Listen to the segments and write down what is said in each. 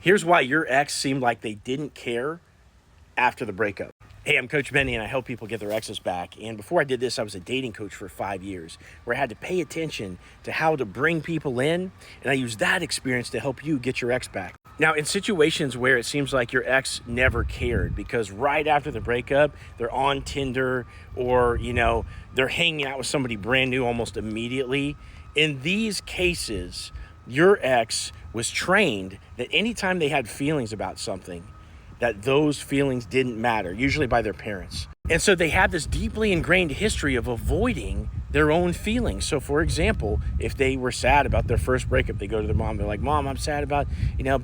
Here's why your ex seemed like they didn't care after the breakup. Hey, I'm Coach Benny, and I help people get their exes back. And before I did this, I was a dating coach for 5 years, where I had to pay attention to how to bring people in, and I used that experience to help you get your ex back. Now, in situations where it seems like your ex never cared, because right after the breakup, they're on Tinder, or, they're hanging out with somebody brand new almost immediately. In these cases, your ex was trained that anytime they had feelings about something, that those feelings didn't matter, usually by their parents. And so they had this deeply ingrained history of avoiding their own feelings. So for example, if they were sad about their first breakup, they go to their mom, they're like, "Mom, I'm sad about,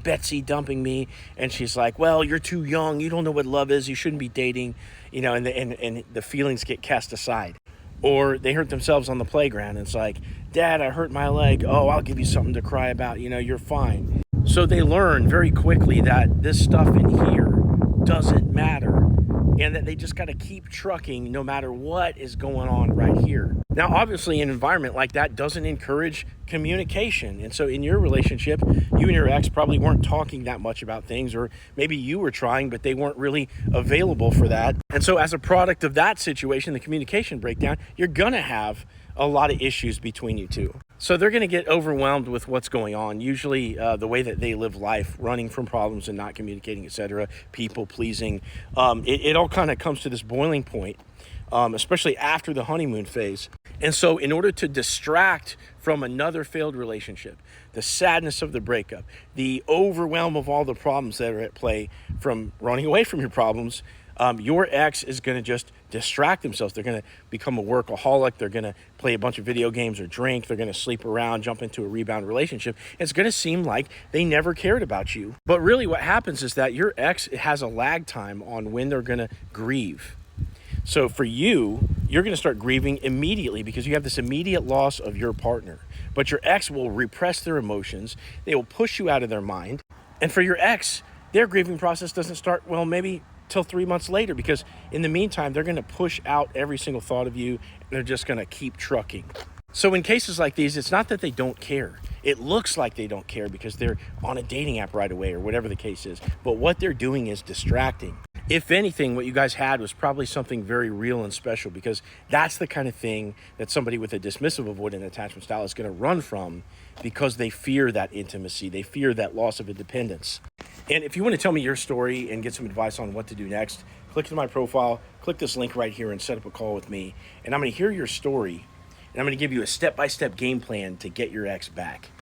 Betsy dumping me." And she's like, "Well, you're too young. You don't know what love is. You shouldn't be dating," and the feelings get cast aside. Or they hurt themselves on the playground. And it's like, "Dad, I hurt my leg." "Oh, I'll give you something to cry about. You're fine." So they learn very quickly that this stuff in here doesn't matter, and that they just got to keep trucking no matter what is going on right here. Now, obviously, an environment like that doesn't encourage communication. And so in your relationship, you and your ex probably weren't talking that much about things, or maybe you were trying, but they weren't really available for that. And so as a product of that situation, the communication breakdown, you're going to have a lot of issues between you two. So they're going to get overwhelmed with what's going on. Usually the way that they live life, running from problems and not communicating, etc., people pleasing, it all kind of comes to this boiling point, especially after the honeymoon phase. And so in order to distract from another failed relationship, the sadness of the breakup, the overwhelm of all the problems that are at play from running away from your problems, your ex is going to just distract themselves. They're going to become a workaholic. They're going to play a bunch of video games or drink. They're going to sleep around, jump into a rebound relationship. It's going to seem like they never cared about you. But really what happens is that your ex has a lag time on when they're going to grieve. So for you, you're going to start grieving immediately because you have this immediate loss of your partner. But your ex will repress their emotions. They will push you out of their mind. And for your ex, their grieving process doesn't start, maybe till 3 months later, because in the meantime, they're going to push out every single thought of you, and they're just going to keep trucking. So in cases like these, it's not that they don't care. It looks like they don't care because they're on a dating app right away or whatever the case is. But what they're doing is distracting. If anything, what you guys had was probably something very real and special, because that's the kind of thing that somebody with a dismissive avoidant attachment style is going to run from, because they fear that intimacy. They fear that loss of independence. And if you want to tell me your story and get some advice on what to do next, click to my profile, click this link right here and set up a call with me. And I'm going to hear your story, and I'm going to give you a step-by-step game plan to get your ex back.